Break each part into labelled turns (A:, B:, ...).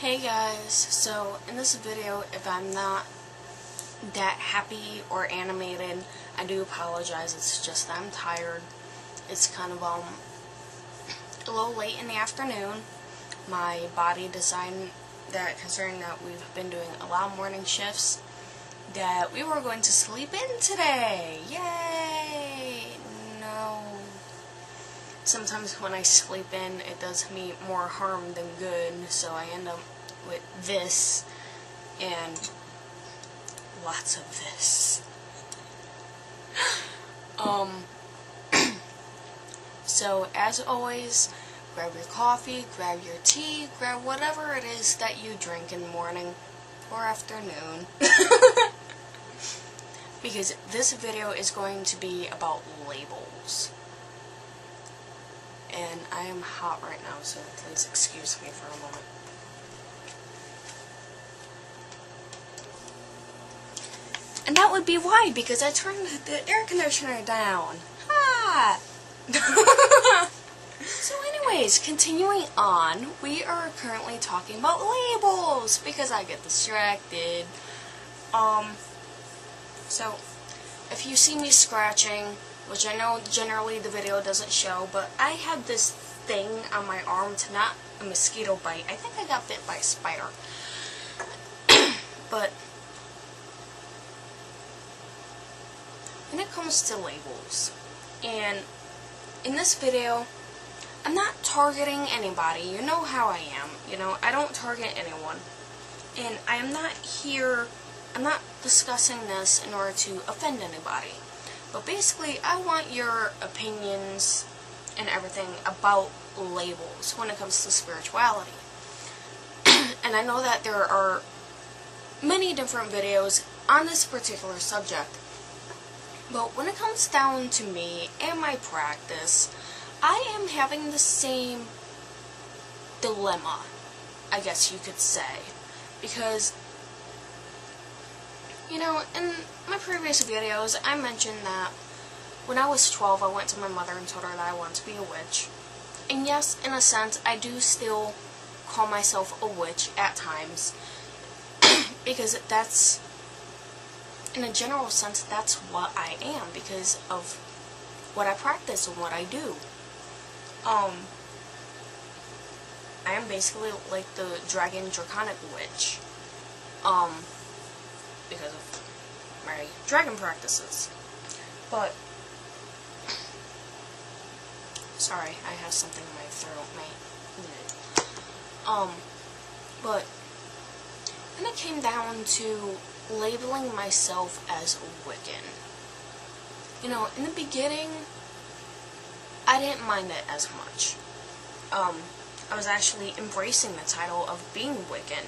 A: Hey guys, so in this video, if I'm not that happy or animated, I do apologize. It's just that I'm tired. It's kind of a little late in the afternoon. My body decided that, considering that we've been doing a lot of morning shifts, that we were going to sleep in today. Yay! No. Sometimes when I sleep in, it does me more harm than good, so I end up with this and lots of this. So as always, grab your coffee, grab your tea, grab whatever it is that you drink in the morning or afternoon. Because this video is going to be about labels. And I am hot right now, so please excuse me for a moment. And that would be why, because I turned the air conditioner down. Ah! So anyways, continuing on, we are currently talking about labels, because I get distracted. So, if you see me scratching, which I know generally the video doesn't show, but I have this thing on my arm to not a mosquito bite. I think I got bit by a spider. But when it comes to labels, and in this video, I'm not targeting anybody. You know how I am. You know, I don't target anyone. And I am not here, I'm not discussing this in order to offend anybody. But basically, I want your opinions and everything about labels when it comes to spirituality. And I know that there are many different videos on this particular subject. But when it comes down to me and my practice, I am having the same dilemma, I guess you could say. Because, you know, in my previous videos, I mentioned that when I was 12, I went to my mother and told her that I wanted to be a witch. And yes, in a sense, I do still call myself a witch at times. Because that's, in a general sense, that's what I am. Because of what I practice and what I do. I am basically like the Draconic witch. Because of my dragon practices. But, sorry, I have something in my throat, but when it came down to labeling myself as Wiccan, you know, in the beginning, I didn't mind it as much. I was actually embracing the title of being Wiccan.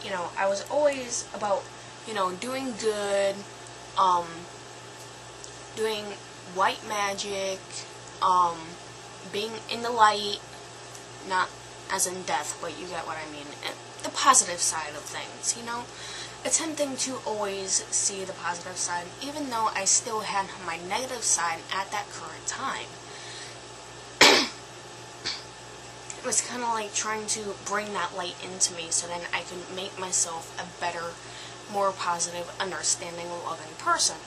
A: You know, I was always about, you know, doing good, doing white magic, being in the light, not as in death, but you get what I mean, and the positive side of things, you know, attempting to always see the positive side, even though I still had my negative side at that current time. It was kind of like trying to bring that light into me so then I could make myself a better, more positive, understanding, loving person.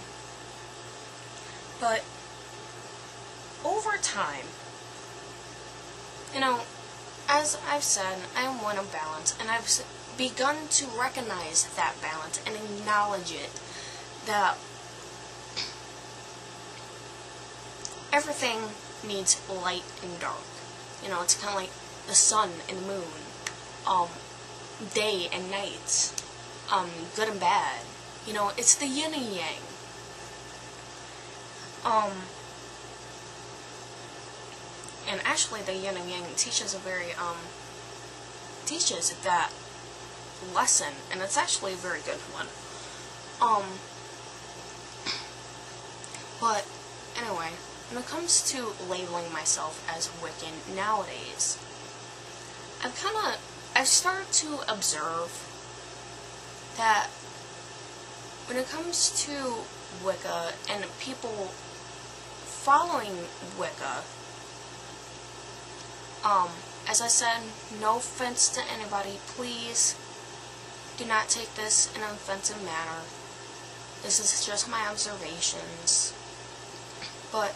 A: But over time, you know, as I've said, I am one of balance, and I've begun to recognize that balance and acknowledge it, that everything needs light and dark. You know, it's kind of like the sun and the moon, day and night, good and bad. You know, it's the yin and yang. And actually the yin and yang teaches teaches that lesson, and it's actually a very good one. But anyway, when it comes to labeling myself as Wiccan nowadays, I've started to observe that when it comes to Wicca and people following Wicca, as I said, no offense to anybody. Please do not take this in an offensive manner. This is just my observations. But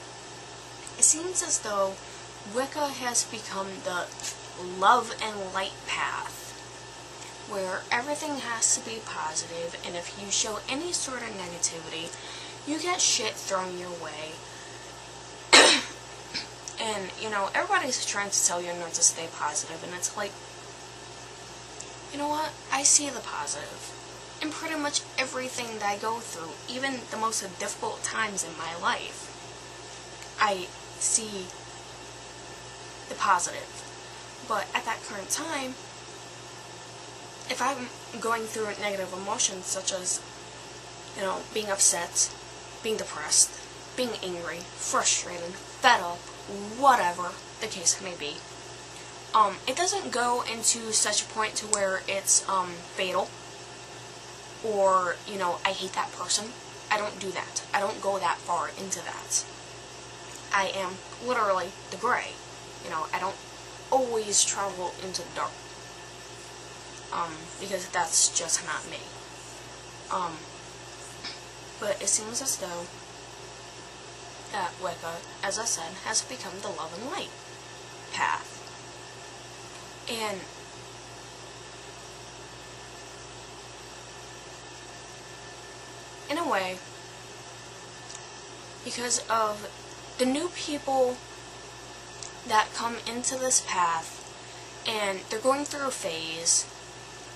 A: it seems as though Wicca has become the love and light path, where everything has to be positive, and if you show any sort of negativity, you get shit thrown your way. And, you know, everybody's trying to tell you not to stay positive, and it's like, you know what? I see the positive in pretty much everything that I go through, even the most difficult times in my life. I see the positive. But at that current time, if I'm going through negative emotions such as, you know, being upset, being depressed, being angry, frustrated, fed up, whatever the case may be, it doesn't go into such a point to where it's fatal, or, you know, I hate that person. I don't do that. I don't go that far into that. I am literally the gray. You know, I don't always travel into the dark. Because that's just not me. But it seems as though that Wicca, as I said, has become the love and light path. And in a way, because of the new people that come into this path, and they're going through a phase,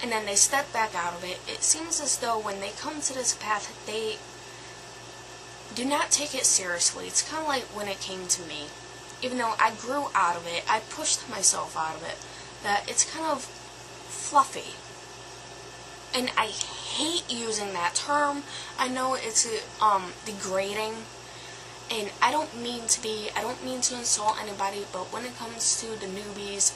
A: and then they step back out of it, it seems as though when they come to this path, they do not take it seriously. It's kind of like when it came to me. Even though I grew out of it, I pushed myself out of it, that it's kind of fluffy. And I hate using that term. I know it's degrading, and I don't mean to insult anybody, but when it comes to the newbies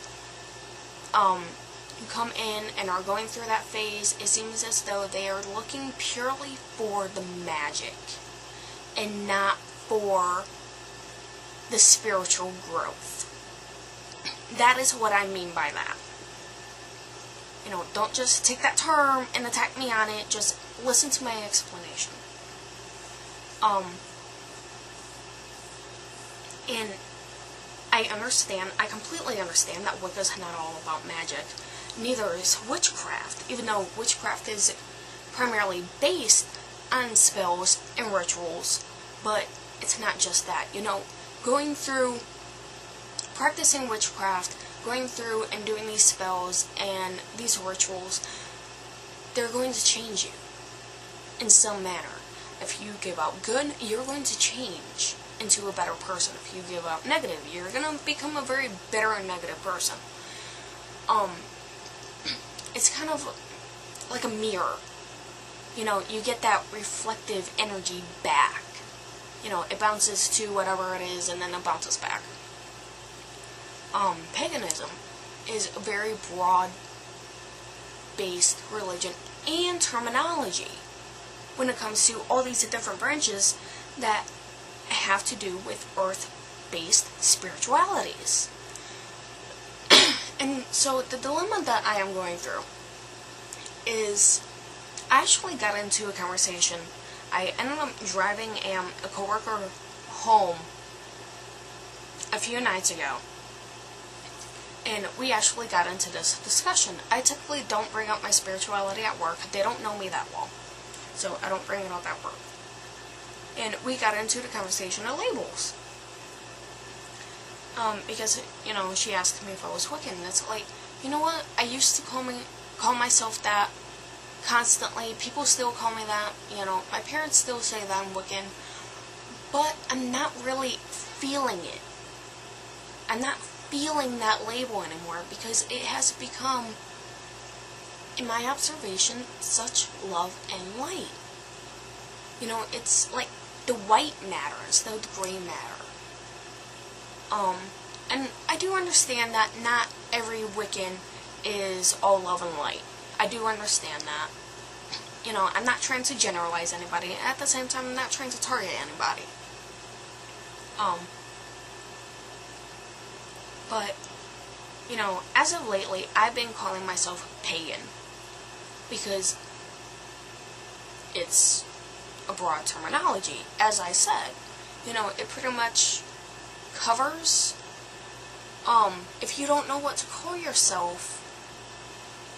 A: who come in and are going through that phase, it seems as though they are looking purely for the magic and not for the spiritual growth. That is what I mean by that. You know, don't just take that term and attack me on it, just listen to my explanation. And I completely understand that Wicca's not all about magic. Neither is Witchcraft, even though Witchcraft is primarily based on spells and rituals, but it's not just that. You know, going through practicing Witchcraft, going through and doing these spells and these rituals, they're going to change you in some manner. If you give out good, you're going to change into a better person. If you give out negative, you're going to become a very bitter and negative person. It's kind of like a mirror. You know, you get that reflective energy back. You know, it bounces to whatever it is, and then it bounces back. Paganism is a very broad-based religion and terminology when it comes to all these different branches that have to do with earth-based spiritualities. And so the dilemma that I am going through is, I actually got into a conversation. I ended up driving a coworker home a few nights ago, and we actually got into this discussion. I typically don't bring up my spirituality at work. They don't know me that well, so I don't bring it up at work. And we got into the conversation of labels. Because, you know, she asked me if I was Wiccan, and it's like, you know what, I used to call myself that constantly. People still call me that, you know, my parents still say that I'm Wiccan, but I'm not really feeling it. I'm not feeling that label anymore, because it has become, in my observation, such love and light. You know, it's like the white matter instead of the gray matter. And I do understand that not every Wiccan is all love and light. I do understand that. You know, I'm not trying to generalize anybody. At the same time, I'm not trying to target anybody. But You know, as of lately, I've been calling myself pagan because it's a broad terminology. As I said, you know, it pretty much covers, if you don't know what to call yourself,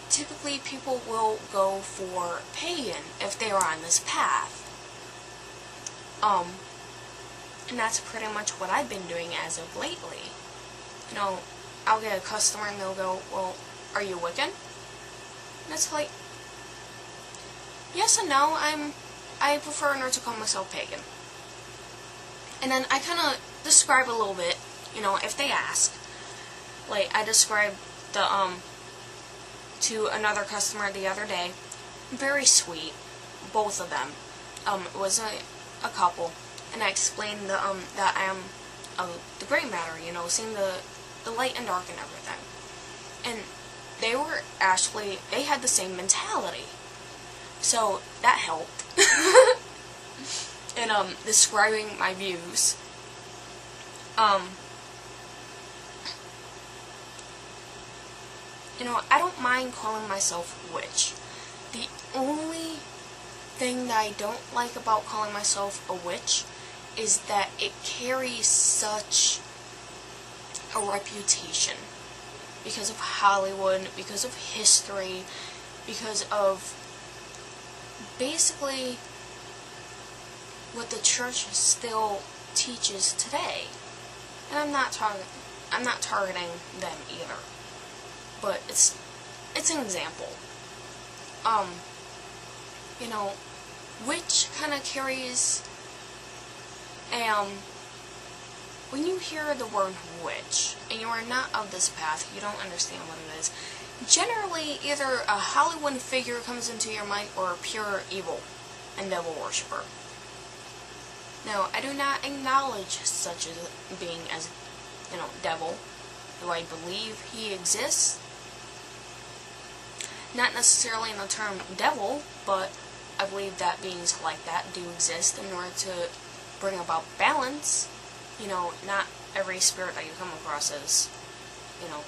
A: typically people will go for pagan if they are on this path. And that's pretty much what I've been doing as of lately. You know, I'll get a customer and they'll go, well, are you Wiccan? And it's like, yes and no, I prefer not to call myself pagan. And then I kind of describe a little bit, you know, if they ask. Like, I described the, to another customer the other day. Very sweet, both of them. It was a couple. And I explained that I am the gray matter, you know, seeing the light and dark and everything. And they were actually, they had the same mentality. So that helped. In describing my views. You know, I don't mind calling myself witch. The only thing that I don't like about calling myself a witch is that it carries such a reputation because of Hollywood, because of history, because of basically what the church still teaches today. And I'm not targeting them either. But it's an example. You know, witch kind of carries, when you hear the word witch, and you are not of this path, you don't understand what it is, generally either a Hollywood figure comes into your mind or a pure evil and devil worshipper. Now, I do not acknowledge such a being as, you know, devil. Do I believe he exists? Not necessarily in the term devil, but I believe that beings like that do exist in order to bring about balance. You know, not every spirit that you come across is, you know,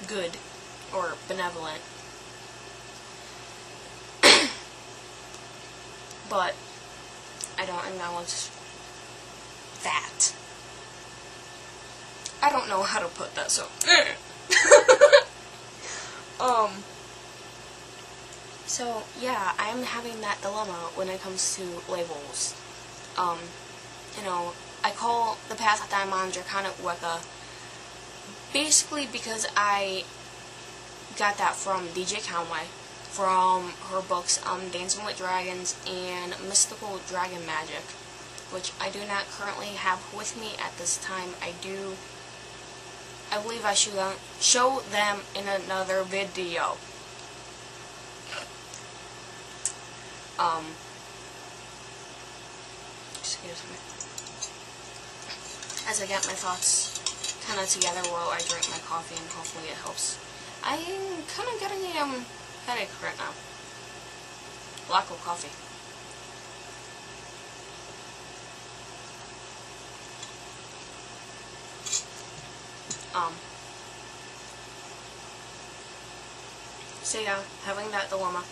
A: good or benevolent. But I don't acknowledge that. I don't know how to put that, so so yeah, I'm having that dilemma when it comes to labels. You know, I call the path that I'm on Draconic Wicca basically because I got that from DJ Conway, from her books Dancing with Dragons and Mystical Dragon Magick, which I do not currently have with me at this time. I believe I should show them in another video. Excuse me. As I get my thoughts kind of together while I drink my coffee, and hopefully it helps. I'm kind of getting a headache right now. Lack of coffee. So yeah, having that dilemma.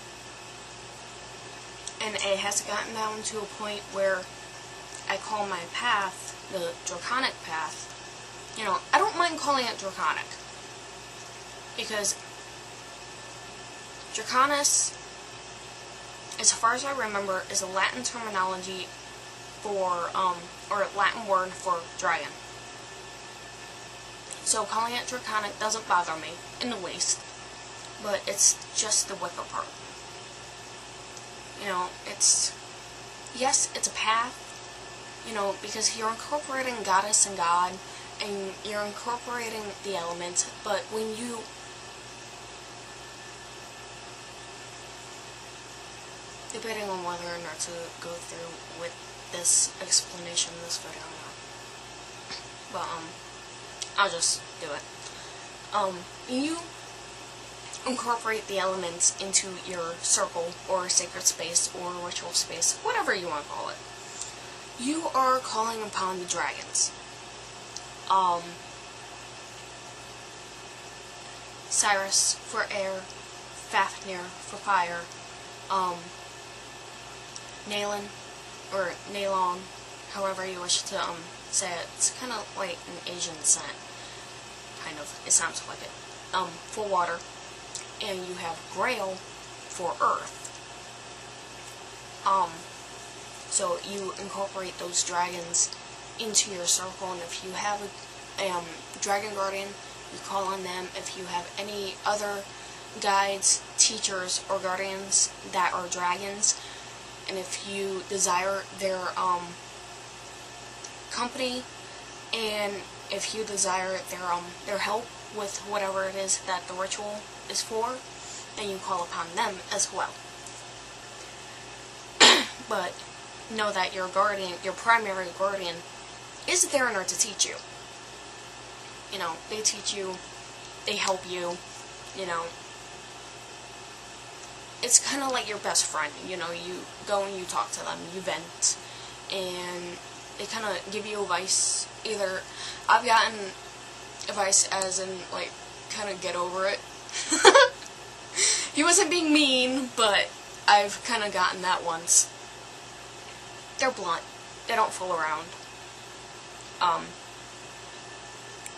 A: And it has gotten down to a point where I call my path the Draconic path. You know, I don't mind calling it Draconic, because Draconis, as far as I remember, is a Latin terminology for, or a Latin word for dragon. So calling it Draconic doesn't bother me in the least, but it's just the Wicca part. You know, yes, it's a path, you know, because you're incorporating goddess and god, and you're incorporating the elements, but when you debating on whether or not to go through with this explanation in this video or not. But, I'll just do it. You incorporate the elements into your circle, or sacred space, or ritual space, whatever you want to call it. You are calling upon the dragons. Cyrus for air, Fafnir for fire, Nalin, or Nalon, however you wish to say it. It's kind of like an Asian scent, kind of. It sounds like it. For water, and you have Grail for earth. So you incorporate those dragons into your circle, and if you have a dragon guardian, you call on them. If you have any other guides, teachers, or guardians that are dragons, and if you desire their company, and if you desire their help with whatever it is that the ritual is for, then you call upon them as well. But know that your guardian, your primary guardian, is there in order to teach you. You know, they teach you, they help you, you know. It's kind of like your best friend, you know. You go and you talk to them, you vent, and they kind of give you advice. Either I've gotten advice as in, like, kind of get over it. He wasn't being mean, but I've kind of gotten that once. They're blunt. They don't fool around.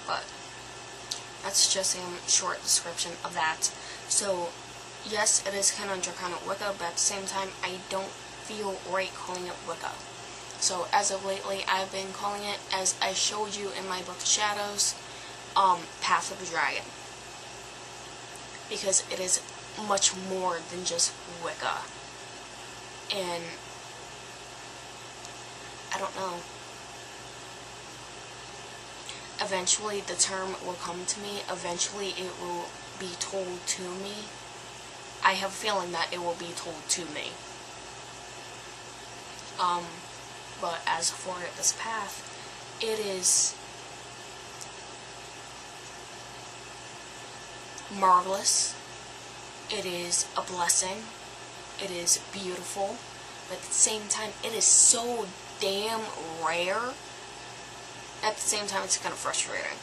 A: But that's just a short description of that. So, yes, it is kind of Draconic Wicca, but at the same time, I don't feel right calling it Wicca. So, as of lately, I've been calling it, as I showed you in my book of Shadows, Path of the Dragon. Because it is much more than just Wicca. And I don't know. Eventually the term will come to me. Eventually it will be told to me. I have a feeling that it will be told to me. But as for this path, it is marvelous. It is a blessing. It is beautiful. But at the same time, it is so damn rare. At the same time, it's kind of frustrating.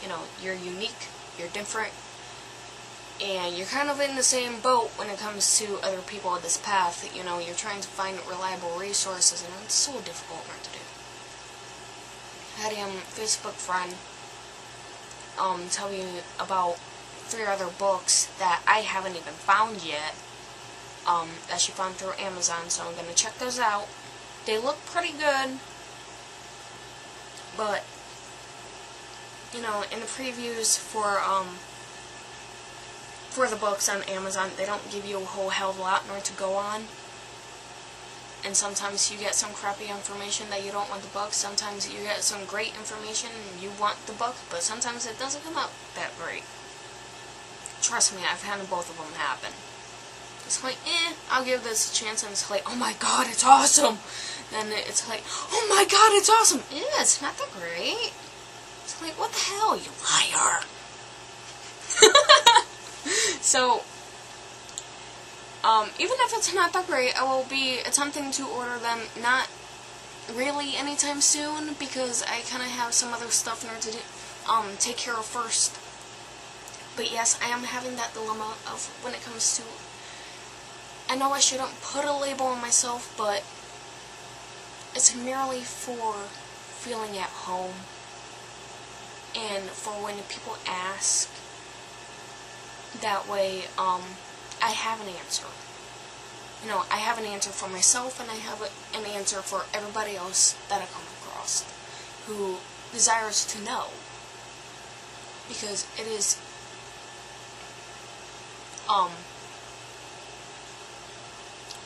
A: You know, you're unique, you're different, and you're kind of in the same boat when it comes to other people on this path. You know, you're trying to find reliable resources, and it's so difficult to do. I had a Facebook friend tell me about 3 other books that I haven't even found yet, that she found through Amazon, so I'm going to check those out. They look pretty good, but, you know, in the previews for the books on Amazon, they don't give you a whole hell of a lot in order to go on. And sometimes you get some crappy information that you don't want the book. Sometimes you get some great information and you want the book, but sometimes it doesn't come out that great. Trust me, I've had both of them happen. It's like, I'll give this a chance, and it's like, oh my god, it's awesome! Then it's like, oh my god, it's awesome! It's not that great. It's like, what the hell, you liar! So, even if it's not that great, I will be attempting to order them, not really anytime soon, because I kind of have some other stuff in order to do, take care of first. But yes, I am having that dilemma of when it comes to, I know I shouldn't put a label on myself, but it's merely for feeling at home, and for when people ask. That way, I have an answer. You know, I have an answer for myself, and I have an answer for everybody else that I come across who desires to know. Because it is,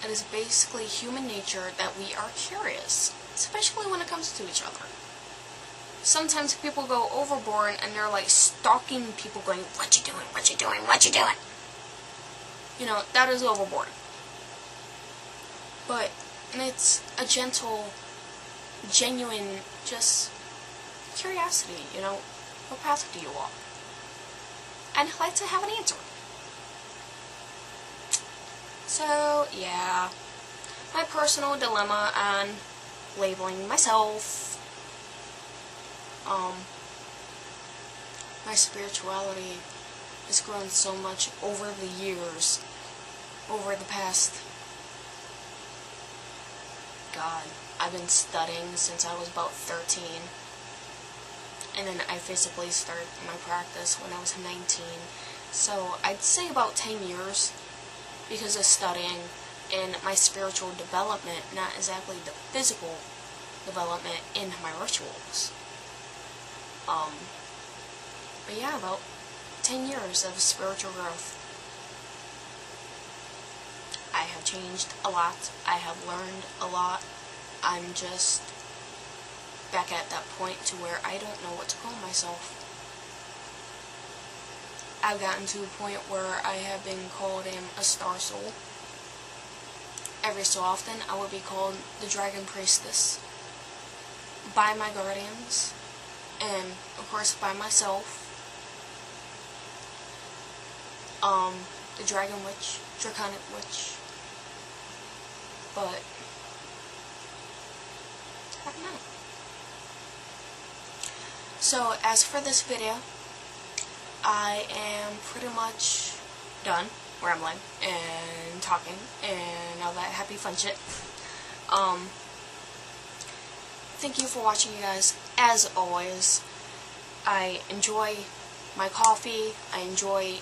A: it is basically human nature that we are curious, especially when it comes to each other. Sometimes people go overboard and they're like stalking people, going, what you doing, what you doing, what you doing? You know, that is overboard. But, and it's a gentle, genuine, just curiosity, you know, what path do you walk? And I'd like to have an answer. So, yeah, my personal dilemma on labeling myself. my spirituality has grown so much over the years, over the past, God, I've been studying since I was about 13, and then I physically started my practice when I was 19, so I'd say about 10 years because of studying and my spiritual development, not exactly the physical development in my rituals. But yeah, about 10 years of spiritual growth. I have changed a lot. I have learned a lot. I'm just back at that point to where I don't know what to call myself. I've gotten to a point where I have been called a star soul. Every so often, I would be called the Dragon Priestess by my guardians, and of course by myself. The Dragon Witch, Draconic Witch, but I don't know. So as for this video, I am pretty much done rambling and talking and all that happy fun shit. Thank you for watching, you guys. As always, I enjoy my coffee. I enjoy,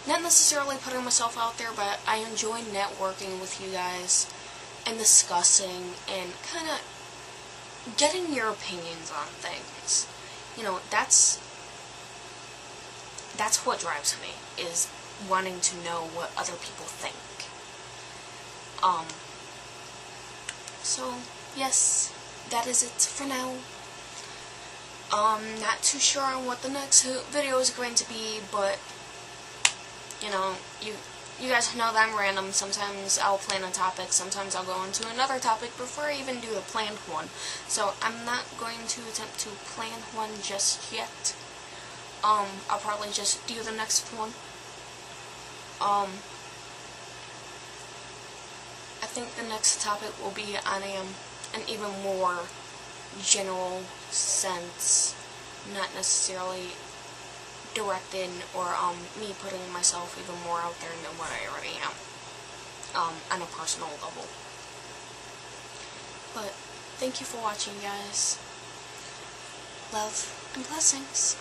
A: not necessarily putting myself out there, but I enjoy networking with you guys and discussing and kind of getting your opinions on things. That's what drives me, is wanting to know what other people think. So yes, that is it for now. Not too sure on what the next video is going to be, but you guys know that I'm random. Sometimes I'll plan a topic, sometimes I'll go into another topic before I even do the planned one. So I'm not going to attempt to plan one just yet. I'll probably just do the next one. I think the next topic will be on an even more general sense, not necessarily directed or me putting myself even more out there than what I already am, on a personal level. But thank you for watching, guys. Love and blessings.